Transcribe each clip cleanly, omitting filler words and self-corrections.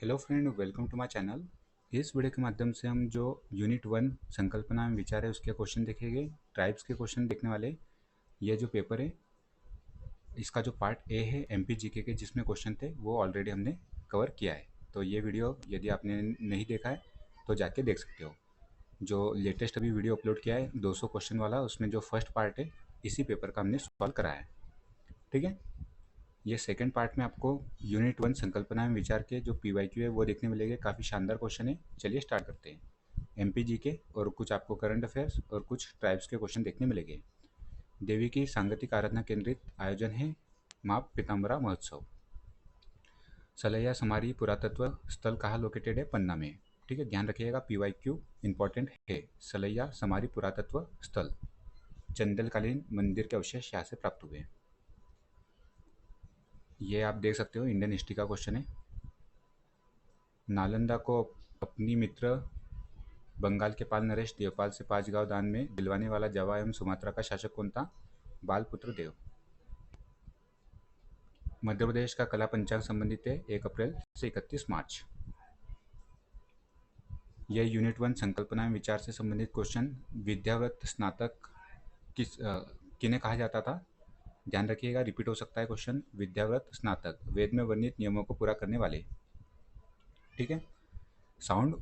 Hello friend, welcome to my channel. इस video के माध्यम से हम जो यूनिट 1 संकल्पना एवं विचार है उसके क्वेश्चन देखेंगे। ट्राइब्स के क्वेश्चन देखने वाले। यह जो पेपर है इसका जो पार्ट ए है एमपी जीके के जिसमें क्वेश्चन थे वो ऑलरेडी हमने कवर किया है। तो ये वीडियो यदि आपने नहीं देखा है तो जाके देख सकते हो। जो लेटेस्ट अभी वीडियो अपलोड किया है 200 क्वेश्चन वाला, उसमें जो फर्स्ट पार्ट है इसी पेपर का हमने सॉल्व कराया है। ठीक है। ये सेकंड पार्ट में आपको यूनिट 1 संकल्पना एवं विचार के जो पीवाईक्यू है वो देखने मिलेंगे। काफ़ी शानदार क्वेश्चन है। चलिए स्टार्ट करते हैं। एमपी जी के और कुछ आपको करंट अफेयर्स और कुछ ट्राइब्स के क्वेश्चन देखने मिलेंगे। देवी की सांगतिक आराधना केंद्रित आयोजन है माँ पीताम्बरा महोत्सव। सलैया समारी पुरातत्व स्थल कहाँ लोकेटेड है? पन्ना में। ठीक है, ध्यान रखिएगा, पीवाईक्यू इंपॉर्टेंट है। सलैया समारी पुरातत्व स्थल, चंदेलकालीन मंदिर के अवशेष यहाँ से प्राप्त हुए। ये आप देख सकते हो, इंडियन हिस्ट्री का क्वेश्चन है। नालंदा को अपनी मित्र बंगाल के पाल नरेश देवपाल से 5 गांव दान में दिलवाने वाला जावा एवं सुमात्रा का शासक कौन था? बालपुत्र देव। मध्य प्रदेश का कला पंचांग संबंधित है 1 अप्रैल से 31 मार्च। यह यूनिट 1 संकल्पना एवं विचार से संबंधित क्वेश्चन। विद्याव्रत स्नातक किन्हें कहा जाता था? ध्यान रखिएगा, रिपीट हो सकता है क्वेश्चन। विद्याव्रत स्नातक, वेद में वर्णित नियमों को पूरा करने वाले। ठीक है। साउंड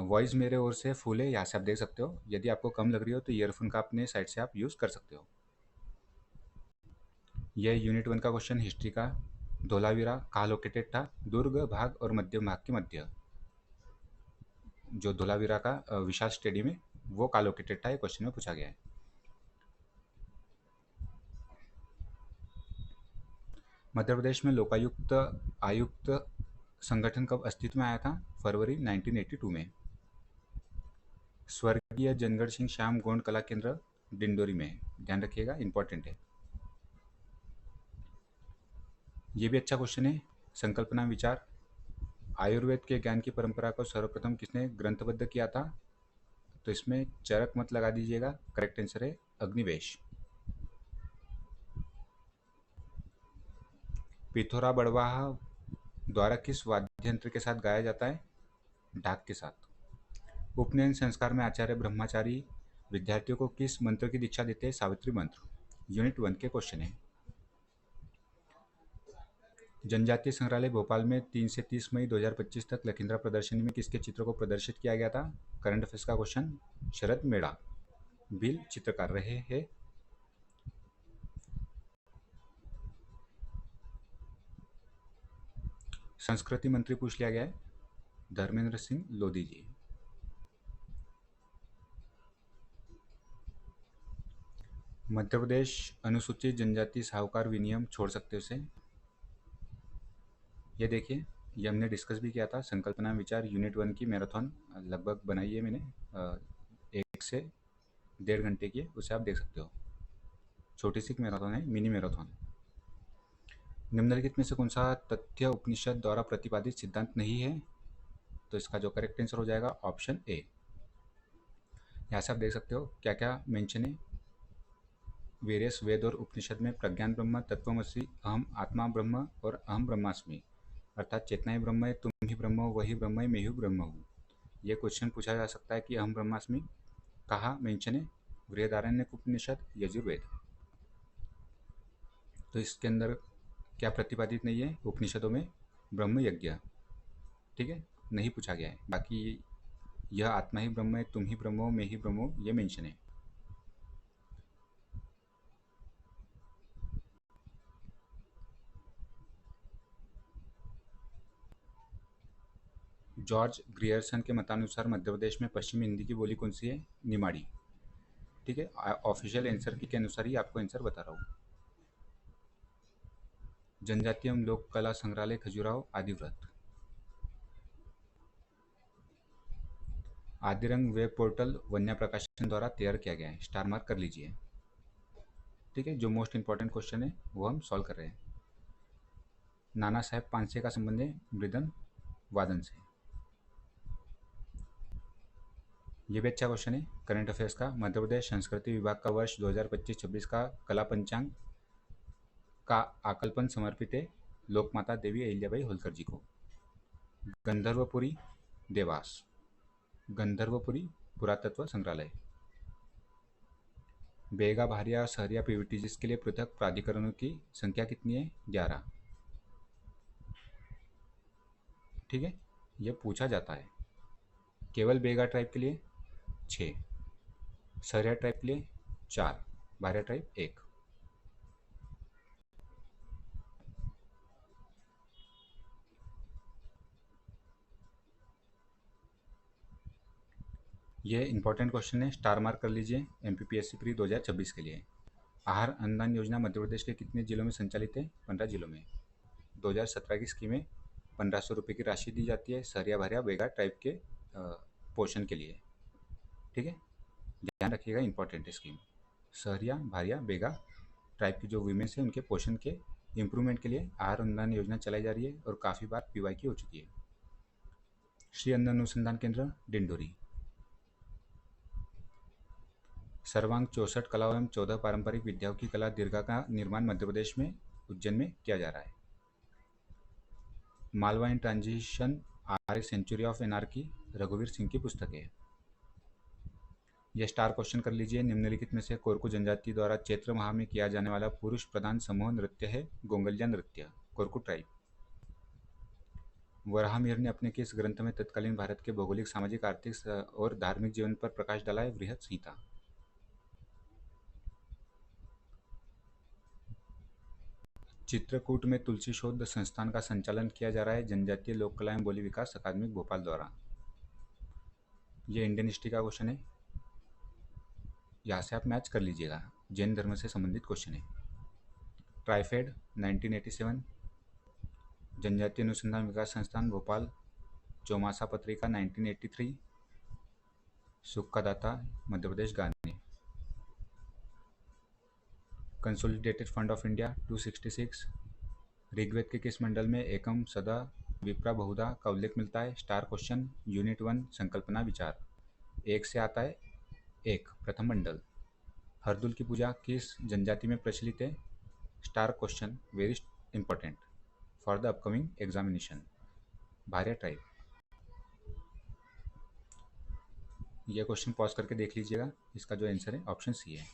वॉइस मेरे ओर से फुल है, यहाँ से आप देख सकते हो। यदि आपको कम लग रही हो तो ईयरफोन का अपने साइड से आप यूज़ कर सकते हो। यह यूनिट 1 का क्वेश्चन हिस्ट्री का। धोलावीरा कहाँ लोकेटेड था? दुर्ग भाग और मध्यम भाग के मध्य। जो धोलावीरा का विशाल स्टेडियम है वो कहाँ लोकेटेड था, ये क्वेश्चन में पूछा गया है। मध्य प्रदेश में लोकायुक्त आयुक्त संगठन कब अस्तित्व में आया था? फरवरी 1982 में। स्वर्गीय जनगढ़ सिंह श्याम गौंड कला केंद्र डिंडोरी में है। ध्यान रखिएगा, इंपॉर्टेंट है। ये भी अच्छा क्वेश्चन है। संकल्पना विचार, आयुर्वेद के ज्ञान की परंपरा को सर्वप्रथम किसने ग्रंथबद्ध किया था? तो इसमें चरक मत लगा दीजिएगा, करेक्ट आंसर है अग्निवेश। पिथौरा बड़वाह द्वारा किस वाद्य यंत्र के साथ गाया जाता है? ढाक के साथ। उपनयन संस्कार में आचार्य ब्रह्मचारी विद्यार्थियों को किस मंत्र की दीक्षा देते हैं? सावित्री मंत्र। यूनिट 1 के क्वेश्चन है। जनजातीय संग्रहालय भोपाल में 3 से 30 मई 2025 तक लखींद्रा प्रदर्शनी में किसके चित्रों को प्रदर्शित किया गया था? करंट अफेयर्स का क्वेश्चन। शरद मेड़ा बिल चित्रकार रहे हैं। संस्कृति मंत्री पूछ लिया गया है, धर्मेंद्र सिंह लोधी जी। मध्य प्रदेश अनुसूचित जनजाति साहूकार विनियम छोड़ सकते हो उसे। ये देखिए, ये हमने डिस्कस भी किया था। संकल्पना विचार यूनिट 1 की मैराथन लगभग बनाई है मैंने, 1 से 1.5 घंटे की है, उसे आप देख सकते हो। छोटी सी मैराथन है, मिनी मैराथन। निम्नलिखित में से कौन सा तथ्य उपनिषद द्वारा प्रतिपादित सिद्धांत नहीं है? तो इसका जो करेक्ट आंसर हो जाएगा ऑप्शन ए। यहाँ से आप देख सकते हो क्या क्या मेंशन है। वेरियस वेद और उपनिषद में प्रज्ञान ब्रह्म, तत्वमसि, अहम आत्मा ब्रह्म और अहम ब्रह्मास्मि, अर्थात चेतना ही ब्रह्म है, तुम ही ब्रह्म हो, वही ब्रह्म है, मैं ही ब्रह्म हूँ। ये क्वेश्चन पूछा जा सकता है कि अहम ब्रह्मास्मि कहाँ मेंशन है? बृहदारण्यक उपनिषद, यजुर्वेद। तो इसके अंदर क्या प्रतिपादित नहीं है उपनिषदों में? ब्रह्म यज्ञ। ठीक है, नहीं पूछा गया है। बाकी यह आत्मा ही ब्रह्म है, तुम ही ब्रह्म हो, मैं ही ब्रह्म हूँ, ये मेंशन है। जॉर्ज ग्रियर्सन के मतानुसार मध्य प्रदेश में पश्चिमी हिंदी की बोली कौन सी है? निमाड़ी। ठीक है, ऑफिशियल आंसर के अनुसार ही आपको आंसर बता रहा हूँ। जनजातीय एवं लोक कला संग्रहालय खजुराहो आदिव्रत। आदिरंग वेब पोर्टल वन्या प्रकाशन द्वारा तैयार किया गया है। स्टार मार्क कर लीजिए। ठीक है, जो मोस्ट इंपॉर्टेंट क्वेश्चन है वो हम सॉल्व कर रहे हैं। नाना साहेब पांसे का संबंध है मृदंग वादन से। ये भी अच्छा क्वेश्चन है करंट अफेयर्स का। मध्य प्रदेश संस्कृति विभाग का वर्ष 2025-26 का कला पंचांग का आकल्पन समर्पित है लोकमाता देवी अहिल्याबाई होलकर जी को। गंधर्वपुरी देवास, गंधर्वपुरी पुरातत्व संग्रहालय। बेगा, भारिया, सहरिया, पीवीटी, जिसके लिए पृथक प्राधिकरणों की संख्या कितनी है? 11। ठीक है, ये पूछा जाता है। केवल बेगा ट्राइब के लिए 6, सहरिया ट्राइब के लिए 4, भारिया ट्राइब 1। ये इंपॉर्टेंट क्वेश्चन है, स्टार मार्क कर लीजिए एमपीपीएससी प्री 2026 के लिए। आहार अनुदान योजना मध्य प्रदेश के कितने जिलों में संचालित है? 15 जिलों में। 2017 की स्कीम में 1500 रुपये की राशि दी जाती है सहरिया भारिया बेगा ट्राइब के पोषण के लिए। ठीक है, ध्यान रखिएगा, इंपॉर्टेंट है स्कीम। सहरिया भारिया बेगा ट्राइब की जो वीमेंस है उनके पोषण के इम्प्रूवमेंट के लिए आहार अनुदान योजना चलाई जा रही है और काफ़ी बार पीवाई की हो चुकी है। श्री अन्न अनुसंधान केंद्र डिंडोरी। सर्वांग 64 कलाओं एवं 14 पारंपरिक विद्याओं की कला दीर्घा का निर्माण मध्य प्रदेश में उज्जैन में किया जा रहा है। Malwa in transition or a century of anarchy रघुवीर सिंह की पुस्तक है। यह स्टार क्वेश्चन कर लीजिए, निम्नलिखित में से कोरकू जनजाति द्वारा चैत्र माह में किया जाने वाला पुरुष प्रधान समूह नृत्य है? गोंगलिया नृत्य, कोरकू ट्राइब। वराहमिहिर ने अपने किस ग्रंथ में तत्कालीन भारत के भौगोलिक, सामाजिक, आर्थिक और धार्मिक जीवन पर प्रकाश डाला है? बृहत संहिता। चित्रकूट में तुलसी शोध संस्थान का संचालन किया जा रहा है जनजातीय लोक कला एवं बोली विकास अकादमी भोपाल द्वारा। ये इंडियन हिस्ट्री का क्वेश्चन है, यहाँ से आप मैच कर लीजिएगा, जैन धर्म से संबंधित क्वेश्चन है। ट्राइफेड 1987, जनजातीय अनुसंधान विकास संस्थान भोपाल, चौमासा पत्रिका 1983, सुख का दाता मध्य प्रदेश गाने। Consolidated fund of India 266, Rigveda के किस मंडल में एकम सदा विप्रा बहुधा का उल्लेख मिलता है? स्टार क्वेश्चन, यूनिट 1 संकल्पना विचार। एक से आता है एक, प्रथम मंडल। हरदुल की पूजा किस जनजाति में प्रचलित है? Star question, very important for the upcoming examination, Bharia tribe. यह क्वेश्चन पॉज करके देख लीजिएगा, इसका जो आंसर है ऑप्शन सी है,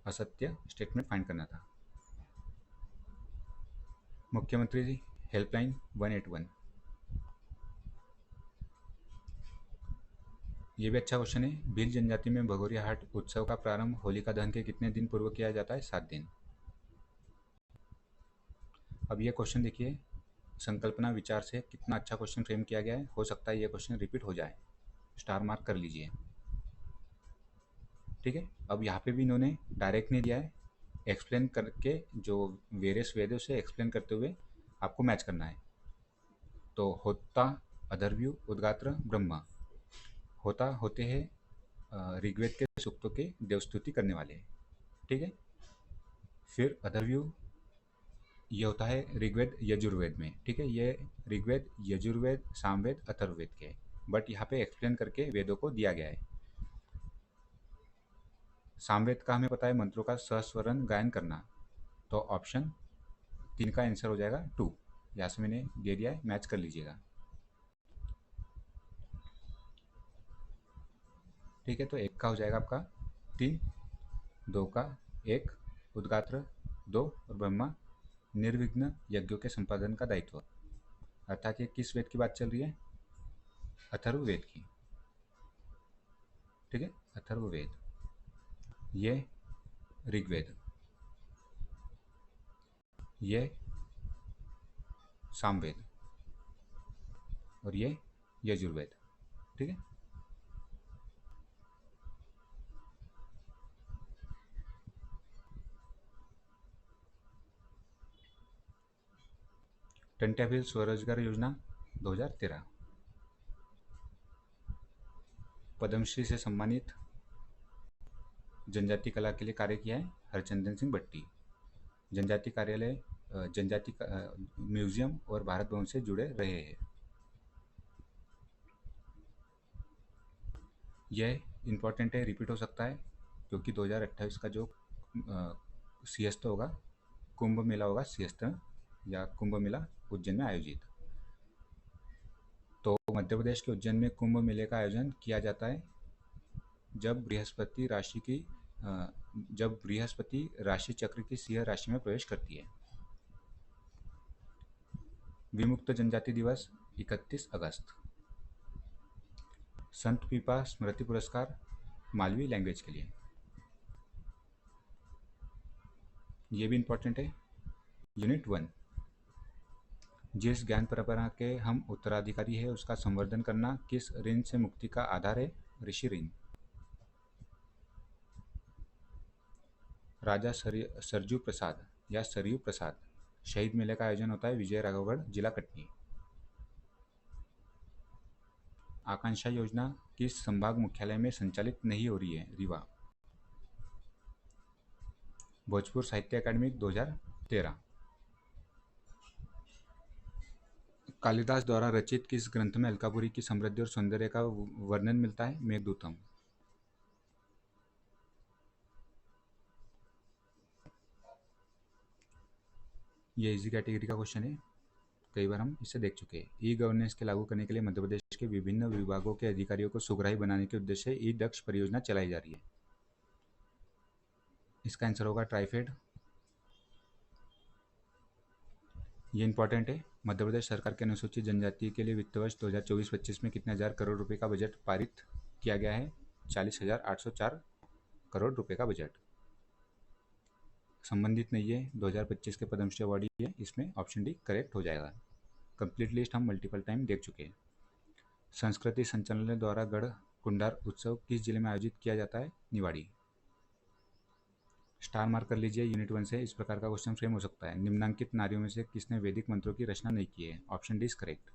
असत्य स्टेटमेंट फाइंड करना था। मुख्यमंत्री हेल्पलाइन 181, ये भी अच्छा क्वेश्चन है। भील जनजाति में भगोरिया हाट उत्सव का प्रारंभ होलिका दहन के कितने दिन पूर्व किया जाता है? 7 दिन। अब ये क्वेश्चन देखिए, संकल्पना विचार से कितना अच्छा क्वेश्चन फ्रेम किया गया है, हो सकता है ये क्वेश्चन रिपीट हो जाए, स्टार मार्क कर लीजिए। ठीक है, अब यहाँ पे भी इन्होंने डायरेक्ट नहीं दिया है, एक्सप्लेन करके जो वेरियस वेदों से एक्सप्लेन करते हुए आपको मैच करना है। तो होता, अधर्व्यू, उद्गात्र, ब्रह्मा। होता होते हैं ऋग्वेद के सूक्तों के देवस्तुति करने वाले। ठीक है, फिर अधर्व्यू ये होता है ऋग्वेद यजुर्वेद में। ठीक है, ये ऋग्वेद यजुर्वेद सामवेद अथर्ववेद के, बट यहाँ पे एक्सप्लेन करके वेदों को दिया गया है। सामवेद का हमें पता है मंत्रों का सस्वरण गायन करना, तो ऑप्शन 3 का आंसर हो जाएगा 2, यहाँ से मैंने दे दिया है, मैच कर लीजिएगा। ठीक है, तो 1 का हो जाएगा आपका 3, 2 का 1, उद्गात्र 2 और ब्रह्मा निर्विघ्न यज्ञों के संपादन का दायित्व। अर्थात ये किस वेद की बात चल रही है? अथर्ववेद की। ठीक है, अथर्ववेद, ये ऋग्वेद, ये सामवेद और ये यजुर्वेद। ठीक है, टंट्याभील स्वरोजगार योजना 2013। पद्मश्री से सम्मानित जनजाति कला के लिए कार्य किया है हरचंदन सिंह भट्टी। जनजाति कार्यालय, जनजाति म्यूजियम और भारत भवन से जुड़े रहे हैं। यह इम्पोर्टेंट है, रिपीट हो सकता है, क्योंकि 2028 का जो सियस्त होगा, कुंभ मेला होगा सियस्त या कुंभ मेला उज्जैन में आयोजित। तो मध्य प्रदेश के उज्जैन में कुंभ मेले का आयोजन किया जाता है जब बृहस्पति राशि चक्र की सिंह राशि में प्रवेश करती है। विमुक्त जनजाति दिवस 31 अगस्त। संत पीपा स्मृति पुरस्कार मालवी लैंग्वेज के लिए, ये भी इम्पोर्टेंट है। यूनिट 1, जिस ज्ञान परंपरा के हम उत्तराधिकारी है उसका संवर्धन करना किस ऋण से मुक्ति का आधार है? ऋषि ऋण। राजा सरजू प्रसाद या सरयू प्रसाद शहीद मेले का आयोजन होता है विजय राघवगढ़, जिला कटनी। आकांक्षा योजना किस संभाग मुख्यालय में संचालित नहीं हो रही है? रीवा। भोजपुर साहित्य अकादमी 2013। कालिदास द्वारा रचित किस ग्रंथ में अलकापुरी की समृद्धि और सौंदर्य का वर्णन मिलता है? मेघदूतम। ये इजी कैटेगरी का क्वेश्चन है, कई बार हम इसे देख चुके हैं। ई गवर्नेंस के लागू करने के लिए मध्य प्रदेश के विभिन्न विभागों के अधिकारियों को सुग्राही बनाने के उद्देश्य से ई दक्ष परियोजना चलाई जा रही है। इसका आंसर होगा ट्राइफेड। ये इंपॉर्टेंट है। मध्य प्रदेश सरकार के अनुसूचित जनजाति के लिए वित्त वर्ष 2024-25 में कितने हजार करोड़ रुपए का बजट पारित किया गया है? 40,804 करोड़ रुपए का बजट। संबंधित नहीं है, 2025 के पद्मश्री अवार्ड है, इसमें ऑप्शन डी करेक्ट हो जाएगा। कंप्लीट लिस्ट हम मल्टीपल टाइम देख चुके हैं। संस्कृति संचालनालय द्वारा गढ़ कुंडार उत्सव किस जिले में आयोजित किया जाता है? निवाड़ी। स्टार मार्क कर लीजिए यूनिट 1 से। इस प्रकार का क्वेश्चन फ्रेम हो सकता है। निम्नांकित नारियों में से किसने वैदिक मंत्रों की रचना नहीं की है? Option D is correct.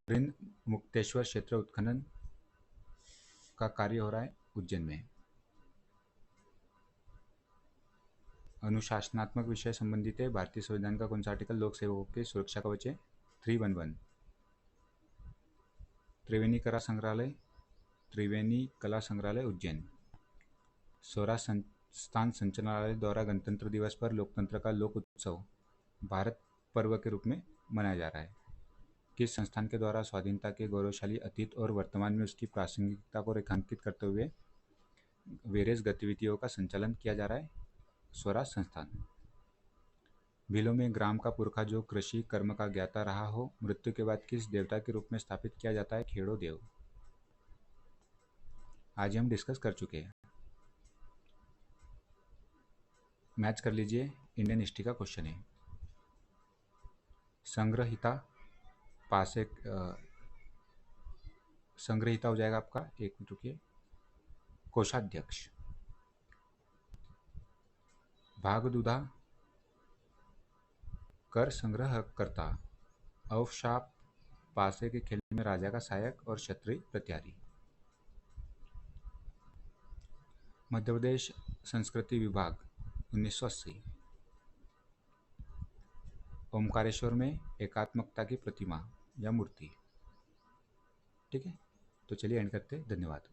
Rind Mukteshwar क्षेत्र उत्खनन का कार्य हो रहा है उज्जैन में। अनुशासनात्मक विषय संबंधित है। भारतीय संविधान का कौन सा आर्टिकल लोक सेवकों की सुरक्षा कवच है? 311। त्रिवेणी कला संग्रहालय उज्जैन। स्वराज संस्थान संचालनालय द्वारा गणतंत्र दिवस पर लोकतंत्र का लोक उत्सव भारत पर्व के रूप में मनाया जा रहा है। किस संस्थान के द्वारा स्वाधीनता के गौरवशाली अतीत और वर्तमान में उसकी प्रासंगिकता को रेखांकित करते हुए वेरियस गतिविधियों का संचालन किया जा रहा है? स्वराज संस्थान। भीलों में ग्राम का पुरखा जो कृषि कर्म का ज्ञाता रहा हो, मृत्यु के बाद किस देवता के रूप में स्थापित किया जाता है? खेड़ो देव। आज हम डिस्कस कर चुके हैं। मैच कर लीजिए, इंडियन हिस्ट्री का क्वेश्चन है। संग्रहिता पासे संग्रहिता हो जाएगा आपका, एक मिनट रुकिए। कोषाध्यक्ष। भागदुधा कर संग्रह करता। अवशाप पासे के खेल में राजा का सहायक और क्षत्रिय प्रत्यारी। मध्य प्रदेश संस्कृति विभाग 1980। ओमकारेश्वर में एकात्मकता की प्रतिमा या मूर्ति। ठीक है, तो चलिए एंड करते हैं। धन्यवाद।